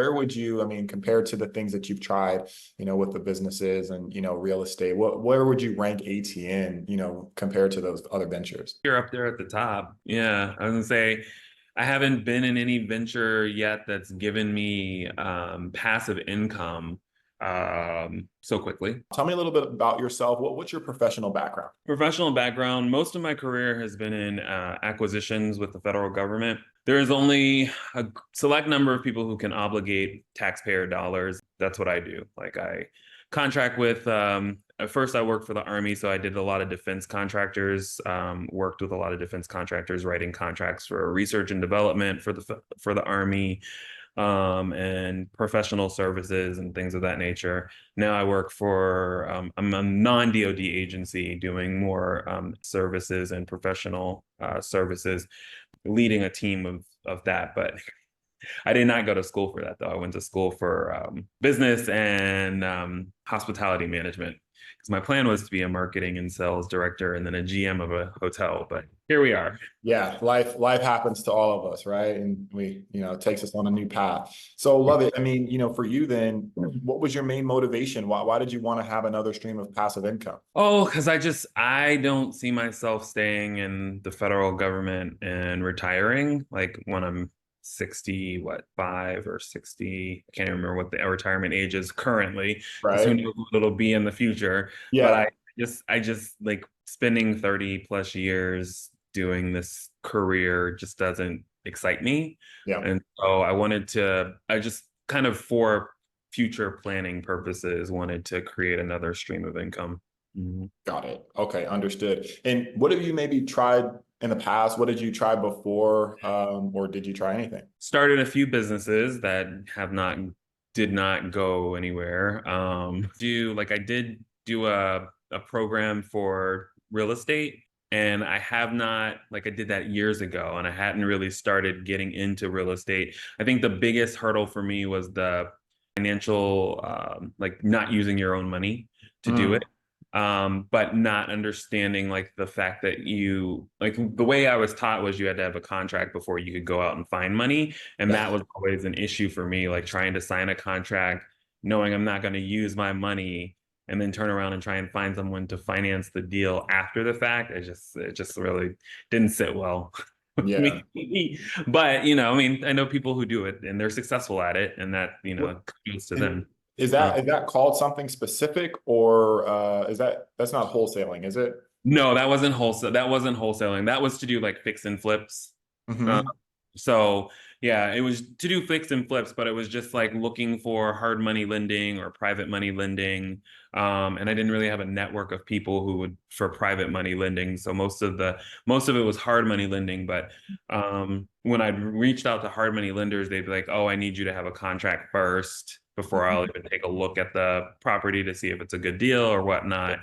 Where would you, I mean, compared to the things that you've tried, with the businesses and, real estate, where would you rank ATN, compared to those other ventures? You're up there at the top. Yeah, I was gonna say I haven't been in any venture yet that's given me passive income so quickly. Tell me a little bit about yourself. What's your professional background? Professional background, most of my career has been in acquisitions with the federal government. There is only a select number of people who can obligate taxpayer dollars. That's what I do. Like I contract with, at first I worked for the Army, so I did a lot of defense contractors, worked with a lot of defense contractors, writing contracts for research and development for the Army, and professional services and things of that nature. Now I work for I'm a non-DoD agency doing more services and professional services, leading a team of that. But I did not go to school for that, though. I went to school for business and hospitality management because my plan was to be a marketing and sales director and then a GM of a hotel. But here we are. Yeah, life happens to all of us, right? And it takes us on a new path. So love it. I mean, for you then, what was your main motivation? Why did you want to have another stream of passive income? Oh, because I don't see myself staying in the federal government and retiring like when I'm 60, 5 or 60. I can't remember what the retirement age is currently, because who Right. knows what it'll be in the future. But Yeah. I just like spending 30 plus years doing this career just doesn't excite me. Yeah. And so I just kind of for future planning purposes wanted to create another stream of income. Mhm. Got it. Okay, understood. And what have you maybe tried in the past? What did you try before, or did you try anything? Started a few businesses that did not go anywhere. I did do a program for real estate, and I have not, like I did that years ago, and I hadn't really started getting into real estate. I think the biggest hurdle for me was the financial, like not using your own money to do Mm, it, but not understanding like the fact that the way I was taught was you had to have a contract before you could go out and find money. And yeah. that was always an issue for me, like trying to sign a contract, knowing I'm not going to use my money and then turn around and try and find someone to finance the deal after the fact. It just really didn't sit well with Yeah. me. But, I mean, I know people who do it and they're successful at it, and that, What kudos to is, them. is Uh, that is that called something specific, or that's not wholesaling, is it? No, that wasn't wholesale. That wasn't wholesaling. That was to do like fix and flips. Uh, Hmm. so yeah, it was to do fix and flips, but it was just like looking for hard money lending or private money lending. And I didn't really have a network of people who would for private money lending. So most of it was hard money lending. But when I reached out to hard money lenders, they'd be like, "Oh, I need you to have a contract first before I'll even take a look at the property to see if it's a good deal or whatnot."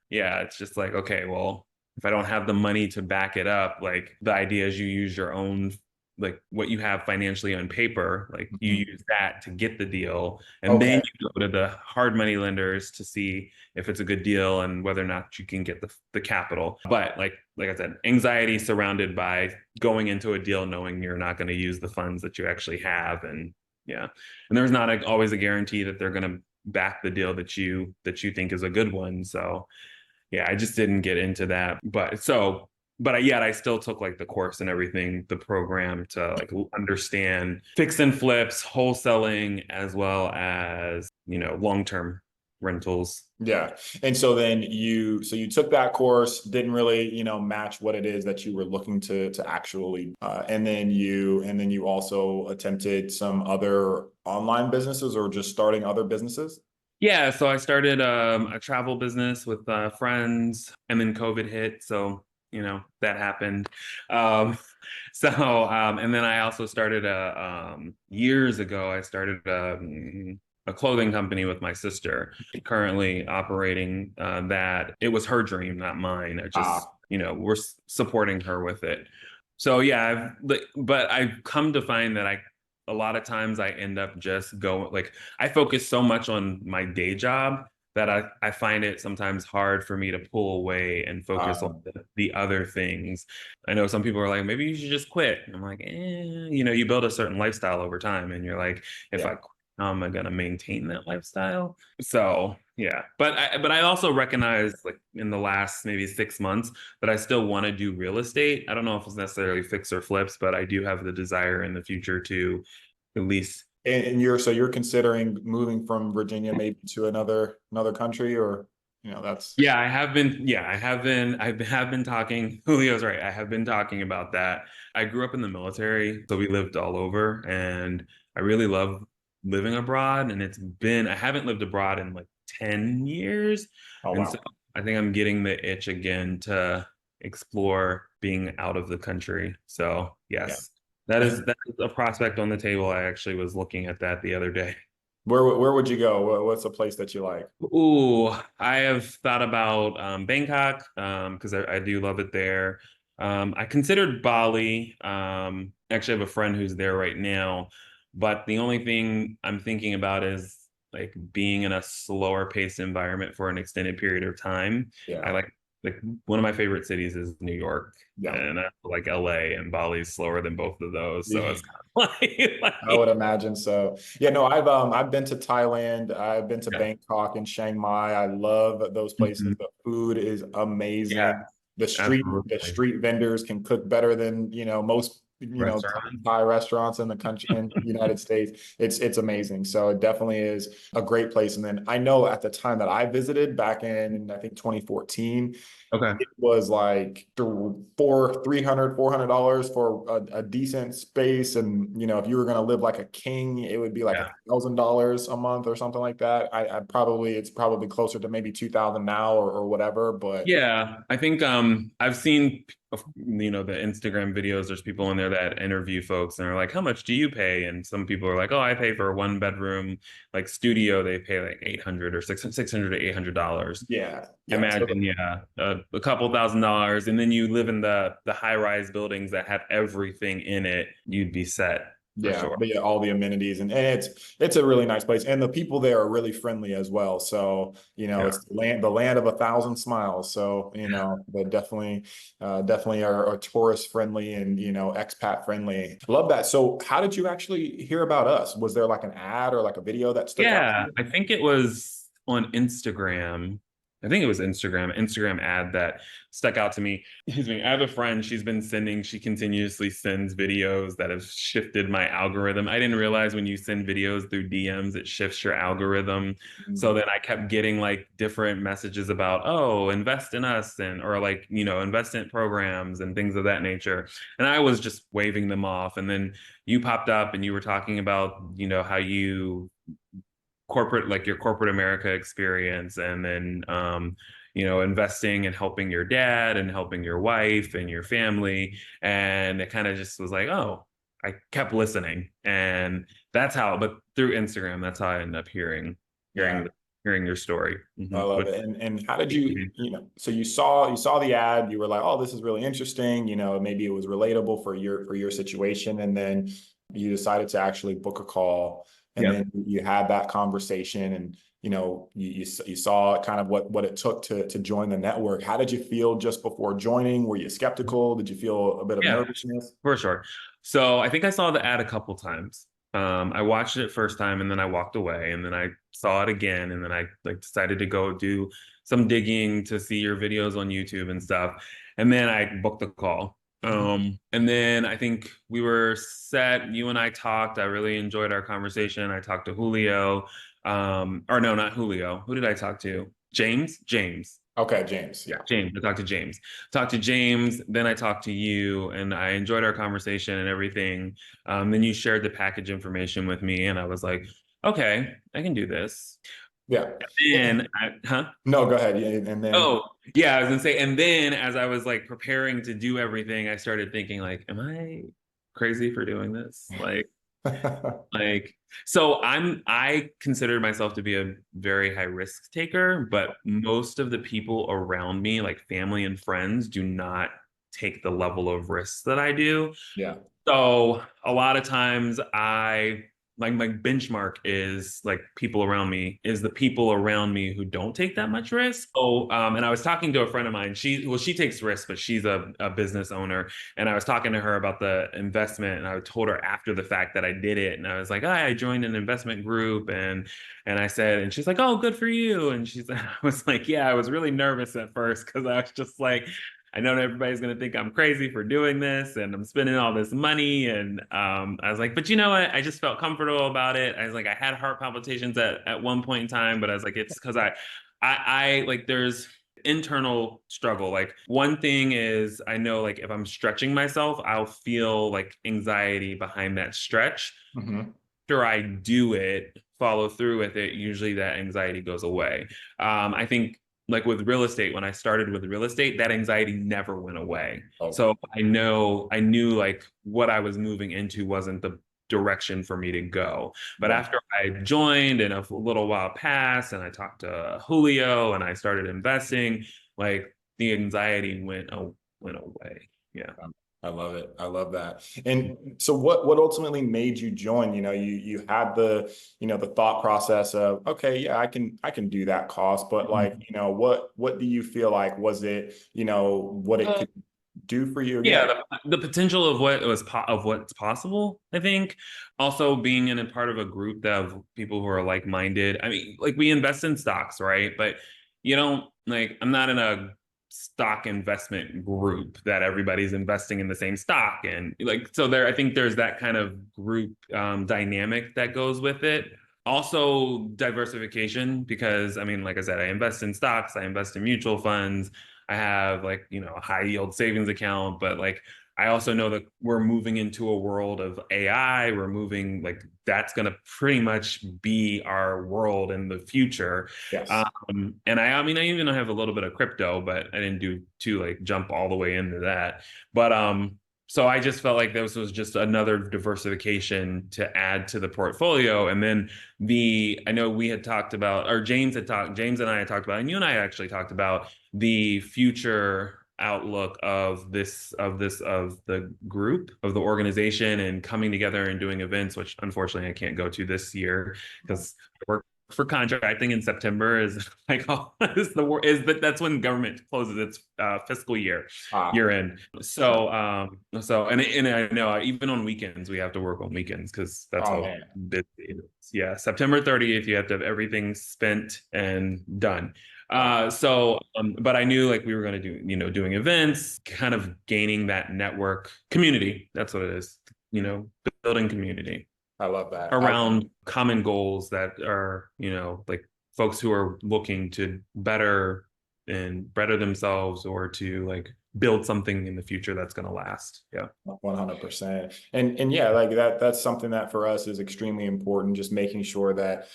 Yeah, it's just like, okay, well, if I don't have the money to back it up, like the idea is you use your own, like what you have financially on paper, like you Hmm. use that to get the deal. And then Okay. you go to the hard money lenders to see if it's a good deal and whether or not you can get the capital. But like I said, anxiety surrounded by going into a deal knowing you're not going to use the funds that you actually have. And yeah. And there's not always a guarantee that they're going to back the deal that you think is a good one. So yeah, I just didn't get into that. Yet I still took like the course and everything, the program to like understand fix and flips, wholesaling, as well as, long-term rentals. Yeah. And so then you took that course, didn't really, match what it is that you were looking to actually, and then you also attempted some other online businesses or just starting other businesses. Yeah, so I started a travel business with friends, and then COVID hit, so that happened. Um, and then I also started years ago. I started a clothing company with my sister, currently operating that. It was her dream, not mine. I just Ah, we're supporting her with it. So yeah, but I've come to find that a lot of times I end up just going like I focus so much on my day job that I find it sometimes hard for me to pull away and focus on Um, the other things. I know some people are like, maybe you should just quit. I'm like, you know, you build a certain lifestyle over time, and you're like, if yeah. I quit, how am I going to maintain that lifestyle? So yeah, but I also recognize like in the last maybe 6 months that I still want to do real estate. I don't know if it's necessarily fix or flips, but I do have the desire in the future to at least. And you're considering moving from Virginia maybe to another country, or that's Yeah, I have been. Yeah, I have been talking. Julio's right. I have been talking about that. I grew up in the military, so we lived all over, and I really love living abroad. And I haven't lived abroad in like 10 years. oh And so wow. I think I'm getting the itch again to explore being out of the country. So Yeah. yes, that is a prospect on the table. I actually was looking at that the other day. Where would you go? What's a place that you like? Ooh, I have thought about Bangkok because I do love it there. I considered Bali. Actually, I have a friend who's there right now, but the only thing I'm thinking about is like being in a slower paced environment for an extended period of time. I Yeah. like one of my favorite cities is New York, Yeah. and I like LA, and Bali's slower than both of those, so Yeah. it's kind of I would like imagine so. Yeah, no, I've been to Thailand, I've been to yeah. Bangkok and Chiang Mai. I love those places. Mhm. The food is Yeah, amazing. The absolutely. street vendors can cook better than, most, top Restaurant. Thai restaurants in the country in the United States. It's amazing. So it definitely is a great place. And then I know at the time that I visited back in I think 2014, Okay. it was like $400 for a decent space. And, if you were going to live like a king, it would be like Yeah. $1,000 a month or something like that. It's probably closer to maybe 2,000 now or whatever. But Yeah, I think I've seen the Instagram videos. There's people in there that interview folks and are like, "How much do you pay?" And some people are like, "Oh, I pay for a one bedroom like studio. They pay like 800 or $600 to $800." yeah, yeah. So Imagine, yeah, a couple $1,000, and then you live in the high rise buildings that have everything in it. You'd be set for yeah, sure. but yeah, all the amenities and it's a really nice place, and the people there are really friendly as well. So Yeah. it's the land of 1,000 smiles. So they definitely are tourist friendly and expat friendly. Love that. So how did you actually hear about us? Was there like an ad or like a video that stuck out to Yeah, you? I think it was on Instagram. I think it was Instagram ad that stuck out to me. Excuse me. I have a friend, she continuously sends videos that have shifted my algorithm. I didn't realize when you send videos through DMs, it shifts your algorithm. So Mm, then I kept getting like different messages about, oh, invest in us or like, investment programs and things of that nature. And I was just waving them off. And then you popped up and you were talking about, how you corporate like your corporate America experience, and then investing and helping your dad and helping your wife and your family, and it kind of just was like, oh, I kept listening, and that's how. But through Instagram, that's how I ended up yeah. hearing hearing your story. I love Which it. And how did so you saw the ad, you were like, oh, this is really interesting. Maybe it was relatable for your situation. And then you decided to actually book a call, and Yep. then you had that conversation, and you saw kind of what it took to join the network. How did you feel just before joining? Were you skeptical? Did you feel a bit of Yeah, nervousness? for sure. So I think I saw the ad a couple times. I watched it first time and then I walked away, and then I saw it again, and then I like decided to go do some digging to see your videos on YouTube and stuff. And then I booked the call. And then I think we were set. You and I talked. I really enjoyed our conversation. I talked to Julio. Or no, not Julio. Who did I talk to? James? James. Okay, James. Yeah. James. I talked to James. Talked to James, then I talked to you, and I enjoyed our conversation and everything. Then you shared the package information with me, and I was like, okay, I can do this. Yeah. And huh? No, go ahead. Yeah, and then Oh, yeah, I was gonna say, and then as I was like preparing to do everything, I started thinking like, am I crazy for doing this? Like, so I consider myself to be a very high risk taker, but most of the people around me, like family and friends, do not take the level of risks that I do. yeah. So a lot of times like my benchmark is like the people around me who don't take that much risk. Oh, and I was talking to a friend of mine. She takes risks, but she's a business owner. And I was talking to her about the investment, and I told her after the fact that I did it. And I was like, I joined an investment group, and I said, and she's like, oh, good for you. And I was like, yeah, I was really nervous at first because I was just like, I know everybody's going to think I'm crazy for doing this and I'm spending all this money. And I was like, but you know what? I just felt comfortable about it. I was like, I had heart palpitations at one point in time, but I was like, it's because I like, there's internal struggle. Like one thing is I know like if I'm stretching myself, I'll feel like anxiety behind that stretch. Mm-hmm. After I do it, follow through with it, usually that anxiety goes away. I think like with real estate, when I started with real estate, that anxiety never went away. Oh, So I knew like what I was moving into wasn't the direction for me to go. But wow. after I joined and a little while passed and I talked to Julio and I started investing, like the anxiety went away. Yeah. I love it. I love that. And so what ultimately made you join? You had the, the thought process of, okay, yeah, I can do that cost, but like, what do you feel like was it, what it could do for you? Yeah. Yeah, the potential of of what's possible. I think also being in a part of a group of people who are like-minded. I mean, like we invest in stocks, right? But you don't like. I'm not in a stock investment group that everybody's investing in the same stock, and like so there. I think there's that kind of group dynamic that goes with it. Also, diversification because I mean, like I said, I invest in stocks, I invest in mutual funds. I have like, a high yield savings account, but like I also know that we're moving into a world of AI. We're moving like that's going to pretty much be our world in the future. Yes. And I mean, I even have a little bit of crypto, but I didn't do to like jump all the way into that. But so I just felt like this was just another diversification to add to the portfolio. And then I know we had talked about, or James and I had talked about, and you and I actually talked about the future outlook of the group of the organization and coming together and doing events, which unfortunately I can't go to this year because I work for contracting in September is like but that's when government closes its fiscal year end. So and I know even on weekends we have to work on weekends because that's how busy it is. Yeah, September 30th you have to have everything spent and done. But I knew like we were going to do, doing events, kind of gaining that network community. That's what it is, building community. I love that. Around common goals that are, like folks who are looking to better themselves or to like build something in the future that's going to last. Yeah. 100%. And yeah, like that's something that for us is extremely important, just making sure that,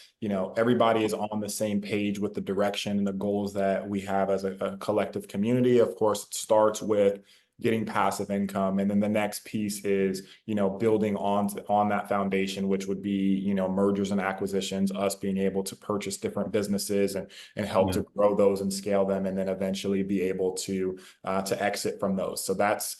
everybody is on the same page with the direction and the goals that we have as a collective community. Of course, it starts with getting passive income. And then the next piece is, building on that foundation, which would be, mergers and acquisitions, us being able to purchase different businesses and help to grow those and scale them, and then eventually be able to exit from those. So that's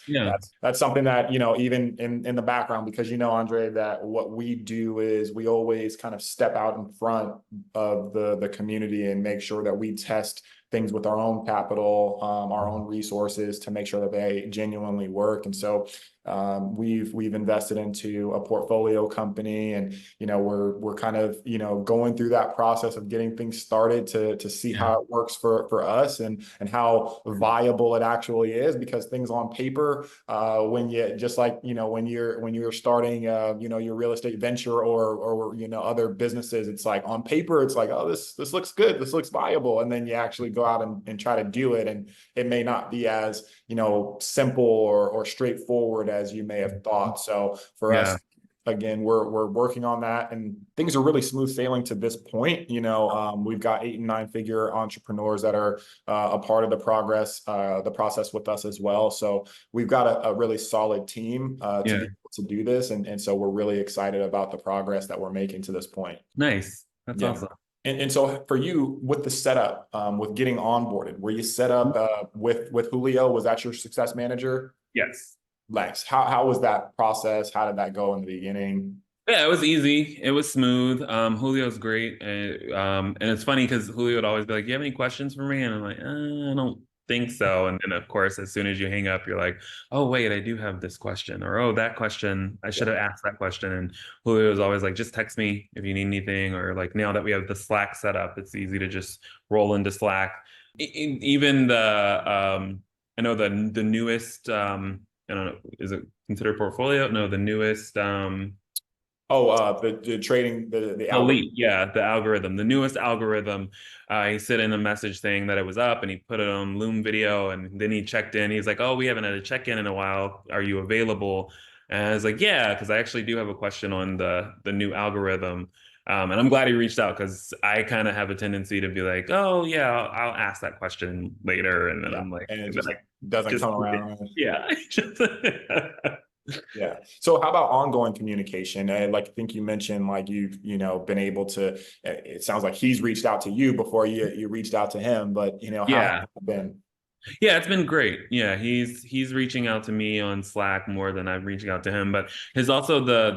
something that, even in the background, because, Andre, that what we do is we always kind of step out in front of the community and make sure that we test things with our own capital, our own resources to make sure that they genuinely work. And so we've invested into a portfolio company, and we're kind of going through that process of getting things started to see how it works for us and how viable it actually is, because things on paper, when you just like when you're starting your real estate venture or other businesses, it's like on paper it's like, oh, this looks good, this looks viable, and then you actually go out and try to do it, and it may not be as simple or straightforward as you may have thought. So for us, again, we're working on that, and things are really smooth sailing to this point. We've got 8 and 9 figure entrepreneurs that are a part of the process with us as well. So we've got a really solid team to be able to do this, and so we're really excited about the progress that we're making to this point. Nice, that's awesome. And so for you, with the setup, with getting onboarded, were you set up with Julio? Was that your success manager? Yes. Nice. How was that process? How did that go in the beginning? Yeah, it was easy. It was smooth. Julio's great. And it's funny because Julio would always be like, "You have any questions for me?" And I'm like, I don't think so. And then, of course, as soon as you hang up, you're like, "Oh, wait, I do have this question." Or, "Oh, that question, I should Yeah. have asked that question." And Julio was always like, "Just text me if you need anything." Or, like, now that we have the Slack set up, it's easy to just roll into Slack. Even I know the newest, I don't know, is it considered portfolio? No, the newest, Oh, the trading, the algorithm. Elite, yeah, the algorithm, the newest algorithm. He sent in a message saying that it was up, and he put it on Loom video, and then he checked in. He's like, "Oh, we haven't had a check-in in a while. Are you available?" And I was like, "Yeah," because I actually do have a question on the new algorithm. And I'm glad he reached out because I kind of have a tendency to be like, "Oh, yeah, I'll ask that question later," and then Yeah, I'm like, and it and then just I doesn't just come around. yeah, just Yeah. So how about ongoing communication? Like I think you mentioned, like you've been able to. It sounds like he's reached out to you before you reached out to him. But how has yeah. it been? Yeah, it's been great. Yeah, he's reaching out to me on Slack more than I'm reaching out to him. But his also the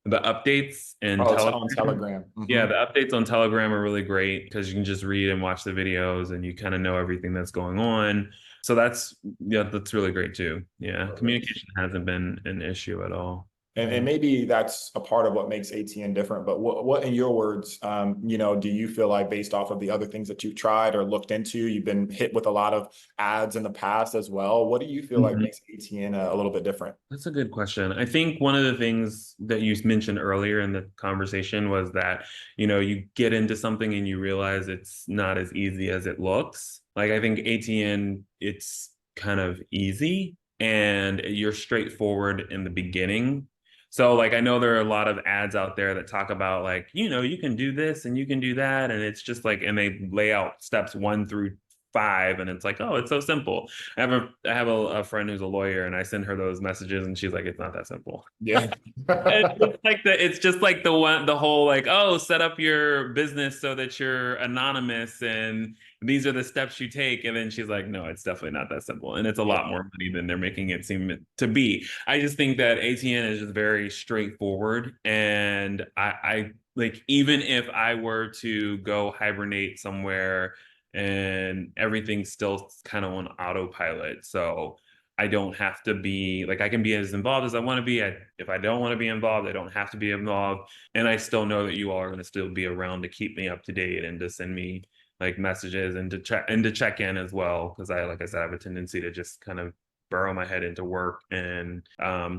updates in Oh, it's on Telegram. Telegram. Yeah, the updates on Telegram are really great because you can just read and watch the videos and you kind of know everything that's going on. So that's really great too. Yeah, Perfect. communication hasn't been an issue at all. And Yeah. maybe that's a part of what makes ATN different. But what in your words, do you feel like based off of the other things that you've tried or looked into, you've been hit with a lot of ads in the past as well. What do you feel like Mhm. makes ATN a little bit different? That's a good question. I think one of the things that you mentioned earlier in the conversation was that, you get into something and you realize it's not as easy as it looks. Like I think ATN, it's kind of easy and you're straightforward in the beginning. So like I know there are a lot of ads out there that talk about like, you can do this and you can do that. And it's just like, and they lay out steps 1 through 5, and it's like, oh, it's so simple. I have a friend who's a lawyer, and I send her those messages, and she's like, "It's not that simple." Yeah. It's just like the whole like, oh, set up your business so that you're anonymous, and these are the steps you take. And then she's like, "No, it's definitely not that simple, and it's a lot Yeah. more money than they're making it seem to be." I just think that ATN is just very straightforward, and I like even if I were to go hibernate somewhere and everything's still kind of on autopilot. So I don't have to be like, I can be as involved as I want to be. If I don't want to be involved, I don't have to be involved. And I still know that you all are going to still be around to keep me up to date and to send me like messages and to check in as well. Cause like I said, I have a tendency to just kind of burrow my head into work, and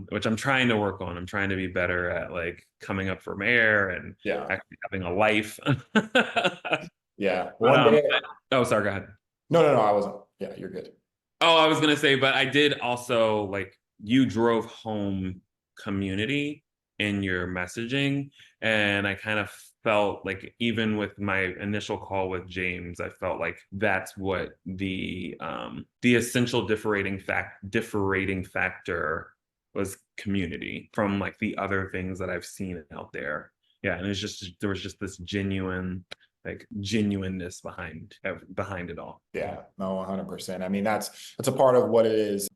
which I'm trying to work on. I'm trying to be better at like coming up from air and Yeah. actually having a life. Yeah. But One day. oh, sorry, go ahead. No. I wasn't. Yeah, you're good. Oh, I was gonna say, but I did also like you drove home community in your messaging, and I kind of felt like even with my initial call with James, I felt like that's what the essential differentiating factor was community from like the other things that I've seen out there. Yeah, and there was just this genuineness behind it all. Yeah, no, 100%. I mean, that's a part of what it is.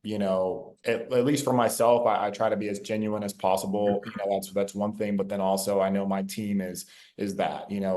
At least for myself, I try to be as genuine as possible. That's one thing. But then also, I know my team is that. Yeah.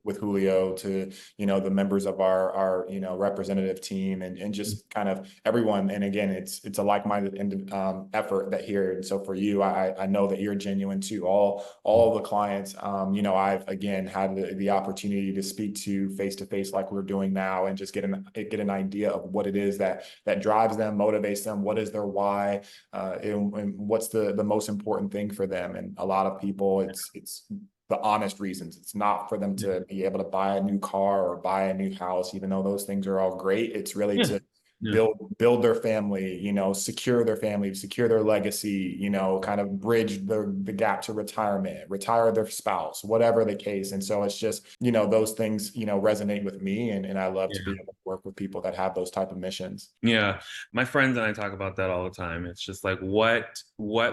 With Julio to the members of our representative team and just kind of everyone. And again, it's a like-minded effort that here. And so for you, I know that you're genuine too. All of the clients, I've again had the opportunity to speak to face like we're doing now, and just get an idea of what it is that drives them, motivates them, what is their why, and what's the most important thing for them. And a lot of people, it's the honest reasons. It's not for them to be able to buy a new car or buy a new house, even though those things are all great. It's really Yeah. to Yeah. build their family, secure their family, secure their legacy, kind of bridge the gap to retirement, retire their spouse, whatever the case. And so it's just, those things, resonate with me, and I love to be Yeah. able to work with people that have those type of missions. Yeah. My friends and I talk about that all the time. It's just like what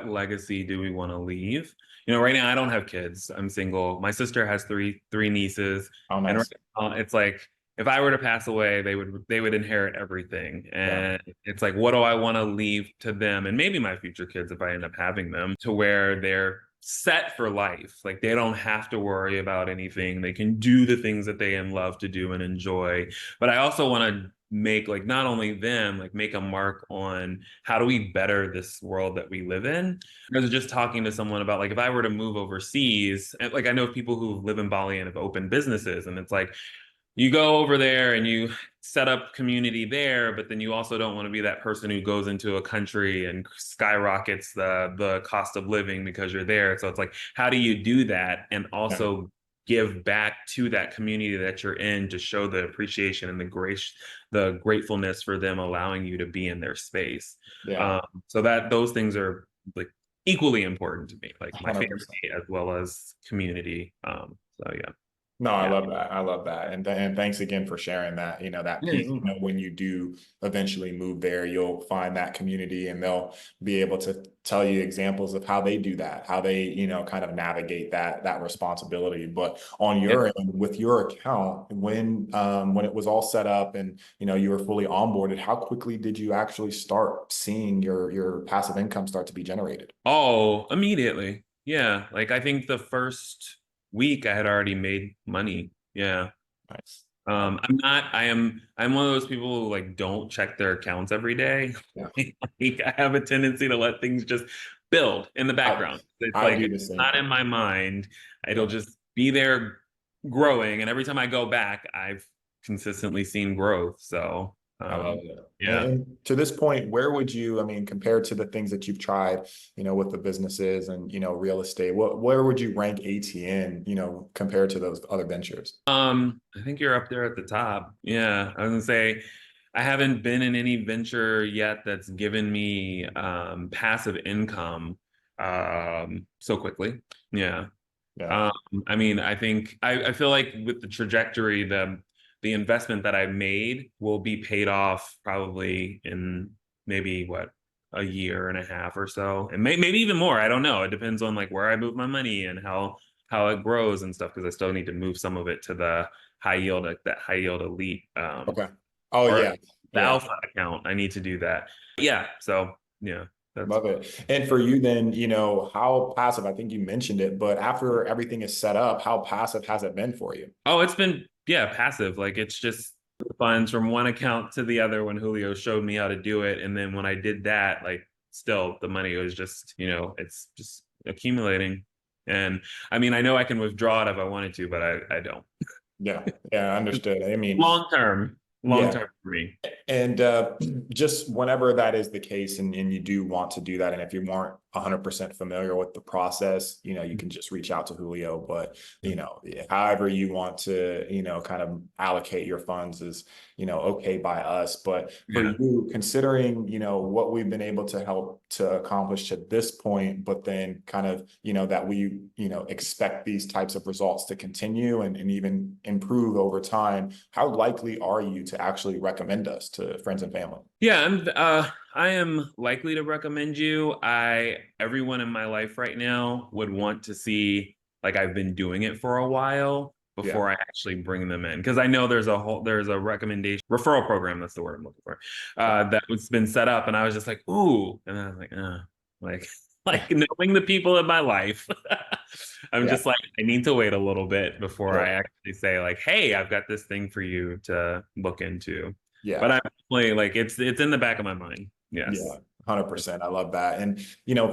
legacy do we want to leave? Right now I don't have kids. I'm single. My sister has three nieces. Oh, And right nice. now it's like if I were to pass away, they would inherit everything. Yeah. And it's like, what do I want to leave to them and maybe my future kids if I end up having them, to where they're set for life. Like they don't have to worry about anything. They can do the things that they love to do and enjoy. But I also want to make, like, not only them, like make a mark on how do we better this world that we live in. I was just talking to someone about, like, if I were to move overseas, and like I know people who live in Bali and have opened businesses, and it's like you go over there and you set up community there, but then you also don't want to be that person who goes into a country and skyrockets the cost of living because you're there. So it's like, how do you do that and also give back to that community that you're in, to show the appreciation and the gratefulness for them allowing you to be in their space. Yeah. So that those things are like equally important to me, like my 100%. family as well as community. So yeah. No, I Yeah. love that. I love that. And thanks again for sharing that, that piece. Yeah. When you do eventually move there, you'll find that community and they'll be able to tell you examples of how they do that, how they, kind of navigate that responsibility. But on Yeah. your end, with your account, when it was all set up and, you were fully onboarded, how quickly did you actually start seeing your passive income start to be generated? Oh, immediately. Yeah. Like I think the first week I had already made money. Yeah. Nice. I'm one of those people who like don't check their accounts every day. Yeah. Like, I have a tendency to let things just build in the I, background. It's I like do the it's same not thing. in my mind. It'll Yeah. just be there growing. And every time I go back, I've consistently seen growth. So I love it. yeah. And to this point, where would you, compared to the things that you've tried, with the businesses and, real estate, where would you rank ATN, compared to those other ventures? I think you're up there at the top. Yeah. I was gonna say I haven't been in any venture yet that's given me passive income so quickly. Yeah. Yeah. Um, I mean, I think I feel like with the trajectory, the investment that I made will be paid off probably in maybe what, a year and a half or so, and maybe even more. I don't know. It depends on like where I move my money and how it grows and stuff, because I still need to move some of it to the high yield, like that high yield elite, Okay. Oh, or yeah. the Yeah. alpha account. I need to do that. Yeah. So yeah, that's. Love it. And for you then, how passive, I think you mentioned it, but after everything is set up, how passive has it been for you? Oh, it's been, yeah, passive. Like it's just funds from one account to the other when Julio showed me how to do it. And then when I did that, like still the money was just, it's just accumulating. And I mean, I know I can withdraw it if I wanted to, but I don't. Yeah. Yeah. Understood. Long Yeah. term for me. And just whenever that is the case and you do want to do that, and if you weren't 100% familiar with the process, you can just reach out to Julio. But, however you want to, kind of allocate your funds is, okay by us. But for Yeah. you, considering, what we've been able to help to accomplish to this point, but then kind of, that we, expect these types of results to continue and even improve over time, how likely are you to actually recommend us to friends and family? Yeah, I am likely to recommend you. Everyone in my life right now would want to see like I've been doing it for a while Yeah. before I actually bring them in, because I know there's a recommendation referral program, that's the word I'm looking for, that was been set up, and I was just like, ooh, and I was like, like like knowing the people in my life, I'm Yeah. just like, I need to wait a little bit before I Sure. actually say like, hey, I've got this thing for you to look into. But Yeah. I'm definitely like, it's in the back of my mind. Yeah, Yes. 100%. I love that. And,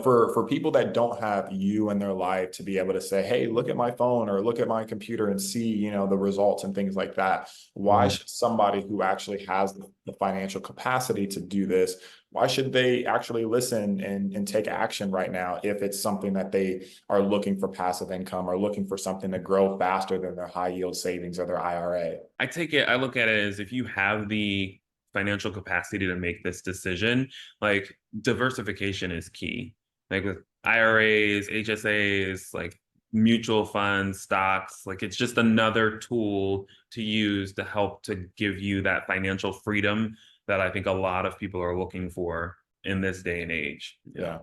for people that don't have you in their life to be able to say, hey, look at my phone or look at my computer and see, the results and things like that. Why Mhm. should somebody who actually has the financial capacity to do this, why should they actually listen and take action right now if it's something that they are looking for passive income or looking for something to grow faster than their high yield savings or their IRA? I look at it as, if you have the financial capacity to make this decision, like diversification is key. Like with IRAs, HSAs, like mutual funds, stocks, like it's just another tool to use to help to give you that financial freedom that I think a lot of people are looking for in this day and age. Yeah.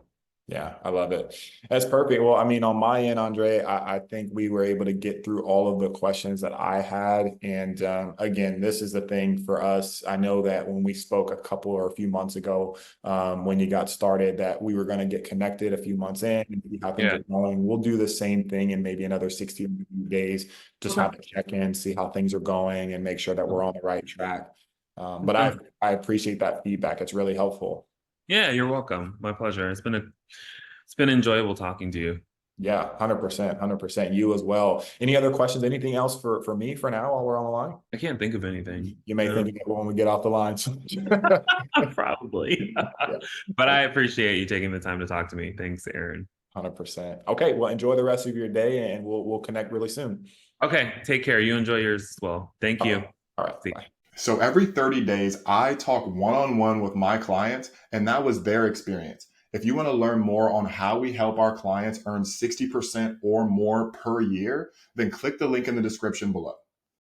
Yeah. Yeah, I love it. That's perfect. Well, I mean, on my end, Andre, I think we were able to get through all of the questions that I had. And again, this is the thing for us. I know that when we spoke a couple or a few months ago, when you got started, that we were going to get connected a few months in and see how things Yeah. are going. We'll do the same thing in maybe another 60 days, just Okay. have a check in, see how things are going, and make sure that we're on the right track. But Okay. I appreciate that feedback. It's really helpful. Yeah, you're welcome. My pleasure. It's been enjoyable talking to you. Yeah, 100%, 100%. You as well. Any other questions? Anything else for me for now while we're on the line? I can't think of anything. You may No. think of it when we get off the line. Probably. Yeah, But I appreciate you taking the time to talk to me. Thanks, Aaron. 100%. Okay, well, enjoy the rest of your day and we'll connect really soon. Okay, take care. You enjoy yours as well. Thank All you. right. All right. See. Bye. So every 30 days, I talk one-on-one with my clients, and that was their experience. If you want to learn more on how we help our clients earn 60% or more per year, then click the link in the description below.